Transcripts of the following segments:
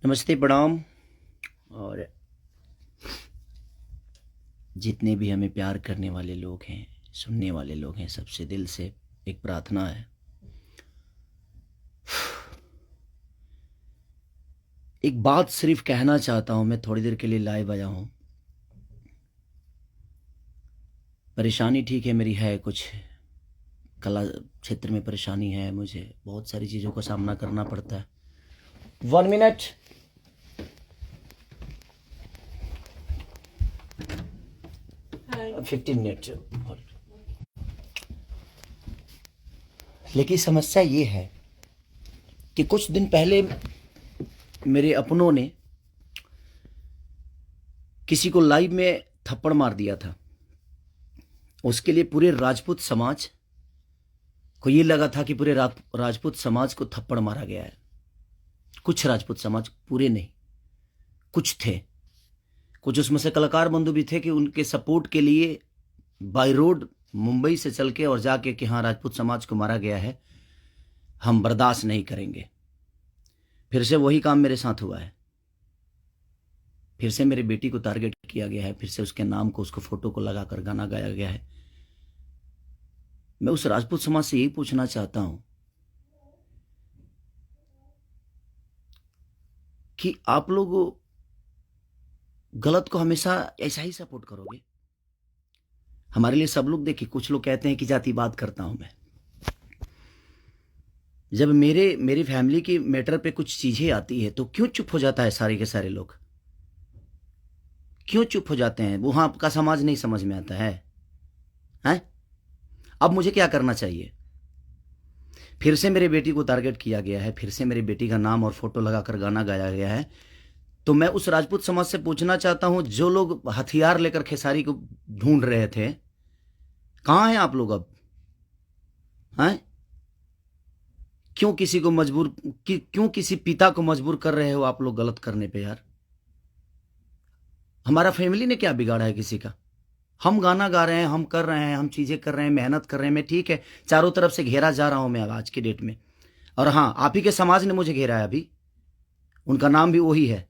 नमस्ते, प्रणाम। और जितने भी हमें प्यार करने वाले लोग हैं, सुनने वाले लोग हैं, सबसे दिल से एक प्रार्थना है। एक बात सिर्फ कहना चाहता हूं, मैं थोड़ी देर के लिए लाइव आया हूं। परेशानी ठीक है, मेरी है कुछ कला क्षेत्र में परेशानी है, मुझे बहुत सारी चीज़ों का सामना करना पड़ता है। 1 मिनट। 15 मिनट। लेकिन समस्या ये है कि कुछ दिन पहले मेरे अपनों ने किसी को लाइव में थप्पड़ मार दिया था। उसके लिए पूरे राजपूत समाज को ये लगा था कि पूरे राजपूत समाज को थप्पड़ मारा गया है। कुछ राजपूत समाज, पूरे नहीं, कुछ थे। कुछ उसमें से कलाकार बंधु भी थे कि उनके सपोर्ट के लिए बाय रोड मुंबई से चल के और जाके कि हाँ, राजपूत समाज को मारा गया है, हम बर्दाश्त नहीं करेंगे। फिर से वही काम मेरे साथ हुआ है। फिर से मेरी बेटी को टारगेट किया गया है, फिर से उसके नाम को, उसको फोटो को लगाकर गाना गाया गया है। मैं उस राजपूत समाज से यही पूछना चाहता हूं कि आप लोग गलत को हमेशा ऐसा ही सपोर्ट करोगे? हमारे लिए सब लोग, देखिए, कुछ लोग कहते हैं कि जातिवाद करता हूं मैं। जब मेरी फैमिली की मैटर पे कुछ चीजें आती है तो क्यों चुप हो जाता है सारे के सारे लोग? क्यों चुप हो जाते हैं? वहां आपका समाज नहीं समझ में आता है? हैं? अब मुझे क्या करना चाहिए? फिर से मेरी बेटी को टारगेट किया गया है, फिर से मेरी बेटी का नाम और फोटो लगाकर गाना गाया गया है। तो मैं उस राजपूत समाज से पूछना चाहता हूं, जो लोग हथियार लेकर खेसारी को ढूंढ रहे थे, कहां हैं आप लोग अब? हैं? क्यों किसी को मजबूर क्यों किसी पिता को मजबूर कर रहे हो आप लोग गलत करने पे? यार, हमारा फैमिली ने क्या बिगाड़ा है किसी का? हम गाना गा रहे हैं, हम कर रहे हैं, हम चीजें कर रहे हैं, मेहनत कर रहे हैं। मैं ठीक है, चारों तरफ से घेरा जा रहा हूं मैं आज की डेट में। और हाँ, आप ही के समाज ने मुझे घेरा है अभी। उनका नाम भी वही है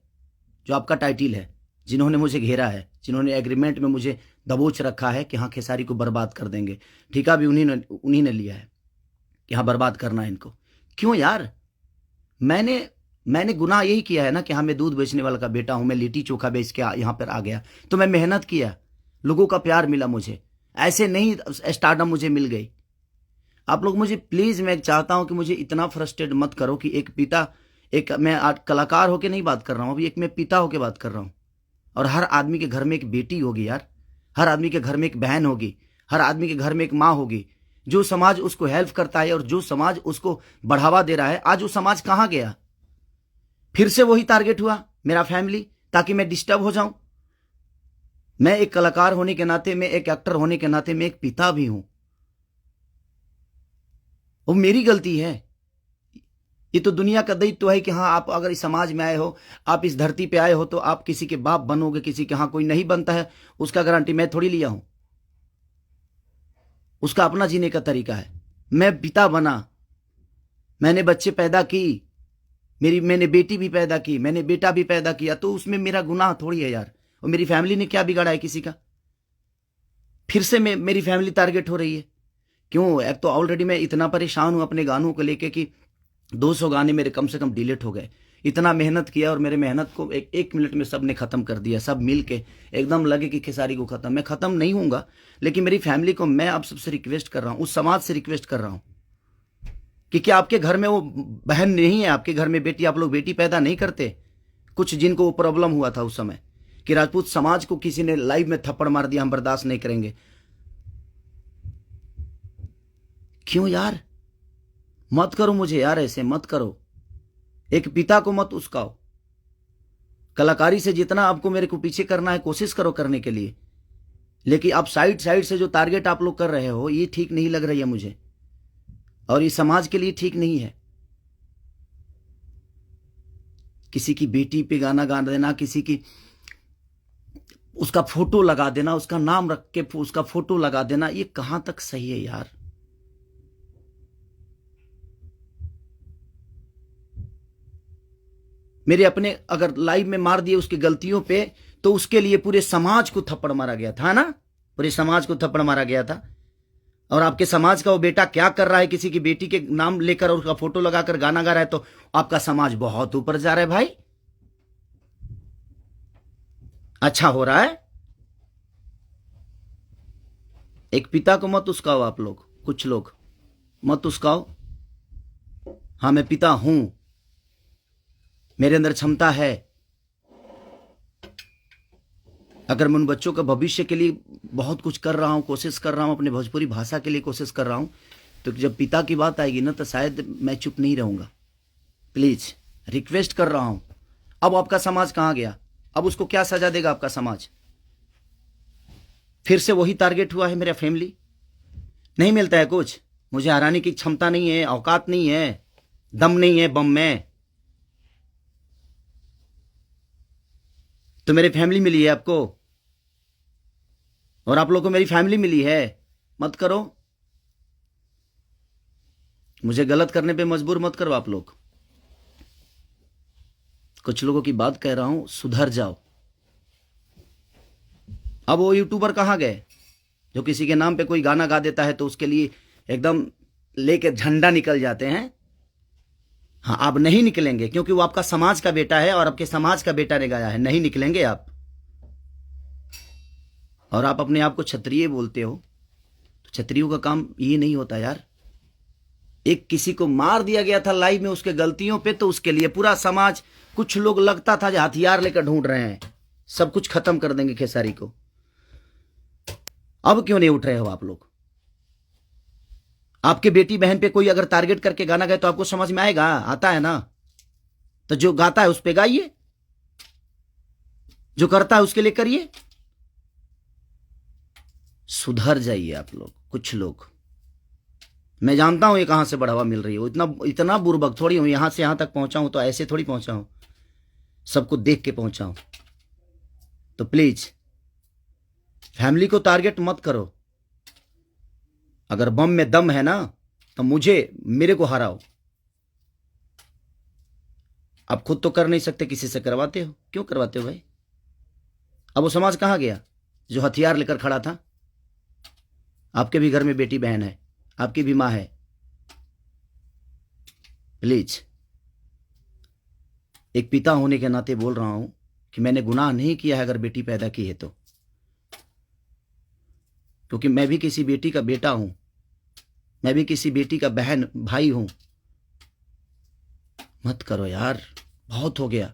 जो आपका टाइटिल है, जिन्होंने मुझे घेरा है, जिन्होंने एग्रीमेंट में मुझे दबोच रखा है कि हाँ, खेसारी को बर्बाद कर देंगे। ठेका भी उन्हीं ने लिया है कि हाँ, बर्बाद करना है इनको। क्यों यार? मैंने मैंने गुनाह यही किया है ना कि हाँ, मैं दूध बेचने वाला का बेटा हूं, मैं लिट्टी चोखा बेच के यहाँ पर आ गया, तो मैं मेहनत किया, लोगों का प्यार मिला मुझे। ऐसे नहीं स्टारडम मुझे मिल गई। आप लोग मुझे प्लीज, मैं चाहता हूं कि मुझे इतना फ्रस्ट्रेट मत करो कि एक पिता, एक मैं आज कलाकार होके नहीं बात कर रहा हूं, अभी एक मैं पिता होके बात कर रहा हूं। और हर आदमी के घर में एक बेटी होगी यार, हर आदमी के घर में एक बहन होगी, हर आदमी के घर में एक माँ होगी। जो समाज उसको हेल्प करता है और जो समाज उसको बढ़ावा दे रहा है, आज वो समाज कहां गया? फिर से वही टारगेट हुआ, मेरा फैमिली, ताकि मैं डिस्टर्ब हो जाऊं। मैं एक कलाकार होने के नाते, मैं एक एक्टर होने के नाते, मैं एक पिता भी हूं। वो मेरी गलती है। ये तो दुनिया का दायित्व है कि हाँ, आप अगर इस समाज में आए हो, आप इस धरती पे आए हो, तो आप किसी के बाप बनोगे, किसी के। हाँ, कोई नहीं बनता है, उसका गारंटी मैं थोड़ी लिया हूं। उसका अपना जीने का तरीका है। मैं पिता बना, मैंने बच्चे पैदा की, मैंने बेटी भी पैदा की, मैंने बेटा भी पैदा किया, तो उसमें मेरा गुनाह थोड़ी है यार। और मेरी फैमिली ने क्या बिगाड़ा है किसी का? फिर से मेरी फैमिली टारगेट हो रही है। क्यों? एक तो ऑलरेडी मैं इतना परेशान हूं अपने गानों को लेके कि 200 गाने मेरे कम से कम डिलीट हो गए। इतना मेहनत किया और मेरे मेहनत को एक मिनट में सब ने खत्म कर दिया। सब मिल के एकदम लगे कि खेसारी को खत्म। मैं खत्म नहीं होऊंगा, लेकिन मेरी फैमिली को मैं आप सबसे रिक्वेस्ट कर रहा हूं, उस समाज से रिक्वेस्ट कर रहा हूं कि क्या आपके घर में वो बहन नहीं है? आपके घर में बेटी, आप लोग बेटी पैदा नहीं करते? कुछ जिनको वो प्रॉब्लम हुआ था उस समय कि राजपूत समाज को किसी ने लाइव में थप्पड़ मार दिया, हम बर्दाश्त नहीं करेंगे। क्यों यार? मत करो मुझे यार, ऐसे मत करो। एक पिता को मत उस्काओ। कलाकारी से जितना आपको मेरे को पीछे करना है, कोशिश करो करने के लिए, लेकिन आप साइड साइड से जो टारगेट आप लोग कर रहे हो, ये ठीक नहीं लग रही है मुझे, और ये समाज के लिए ठीक नहीं है। किसी की बेटी पे गाना गा देना, किसी की उसका फोटो लगा देना, उसका नाम रख के उसका फोटो लगा देना, ये कहां तक सही है यार? मेरे अपने अगर लाइव में मार दिए उसकी गलतियों पे, तो उसके लिए पूरे समाज को थप्पड़ मारा गया था ना, पूरे समाज को थप्पड़ मारा गया था। और आपके समाज का वो बेटा क्या कर रहा है, किसी की बेटी के नाम लेकर और उसका फोटो लगाकर गाना गा रहा है, तो आपका समाज बहुत ऊपर जा रहा है भाई। अच्छा हो रहा है। एक पिता को मत उस्काओ आप लोग, कुछ लोग मत उस्काओ। हाँ, मैं पिता हूं, मेरे अंदर क्षमता है। अगर मैं उन बच्चों का भविष्य के लिए बहुत कुछ कर रहा हूं, कोशिश कर रहा हूं, अपने भोजपुरी भाषा के लिए कोशिश कर रहा हूं, तो जब पिता की बात आएगी ना, तो शायद मैं चुप नहीं रहूंगा। प्लीज रिक्वेस्ट कर रहा हूं। अब आपका समाज कहां गया? अब उसको क्या सजा देगा आपका समाज? फिर से वही टारगेट हुआ है मेरा फैमिली। नहीं मिलता है कुछ, मुझे हराने की क्षमता नहीं है, औकात नहीं है, दम नहीं है बम में। तो मेरी फैमिली मिली है आपको, और आप लोगों को मेरी फैमिली मिली है। मत करो, मुझे गलत करने पे मजबूर मत करो आप लोग। कुछ लोगों की बात कह रहा हूं, सुधर जाओ। अब वो यूट्यूबर कहां गए जो किसी के नाम पे कोई गाना गा देता है तो उसके लिए एकदम लेके झंडा निकल जाते हैं? हाँ, आप नहीं निकलेंगे, क्योंकि वो आपका समाज का बेटा है और आपके समाज का बेटा ने गाया है। नहीं निकलेंगे आप। और आप अपने आप को क्षत्रिय बोलते हो, तो क्षत्रियों का काम ये नहीं होता यार। एक किसी को मार दिया गया था लाइव में उसके गलतियों पे, तो उसके लिए पूरा समाज, कुछ लोग लगता था जो हथियार लेकर ढूंढ रहे हैं, सब कुछ खत्म कर देंगे खेसारी को। अब क्यों नहीं उठ रहे हो आप लोग? आपके बेटी बहन पे कोई अगर टारगेट करके गाना गाए तो आपको समझ में आएगा? आता है ना? तो जो गाता है उस पे गाइए, जो करता है उसके लिए करिए। सुधर जाइए आप लोग, कुछ लोग। मैं जानता हूं ये कहां से बढ़ावा मिल रही है, इतना इतना बुर्बक थोड़ी हूं। यहां से यहां तक पहुंचा हूं तो ऐसे थोड़ी पहुंचा हूं, सबको देख के पहुंचा हूं। तो प्लीज फैमिली को टारगेट मत करो। अगर बम में दम है ना, तो मेरे को हराओ। आप खुद तो कर नहीं सकते, किसी से करवाते हो। क्यों करवाते हो भाई? अब वो समाज कहां गया जो हथियार लेकर खड़ा था? आपके भी घर में बेटी बहन है, आपकी भी मां है। प्लीज, एक पिता होने के नाते बोल रहा हूं कि मैंने गुनाह नहीं किया है अगर बेटी पैदा की है तो, क्योंकि मैं भी किसी बेटी का बेटा हूं, मैं भी किसी बेटी का बहन भाई हूं। मत करो यार, बहुत हो गया।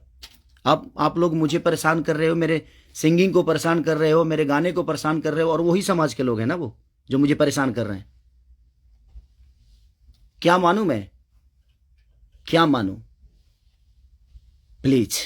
आप लोग मुझे परेशान कर रहे हो, मेरे सिंगिंग को परेशान कर रहे हो, मेरे गाने को परेशान कर रहे हो, और वही समाज के लोग हैं ना वो जो मुझे परेशान कर रहे हैं। क्या मानूं मैं? क्या मानूं? प्लीज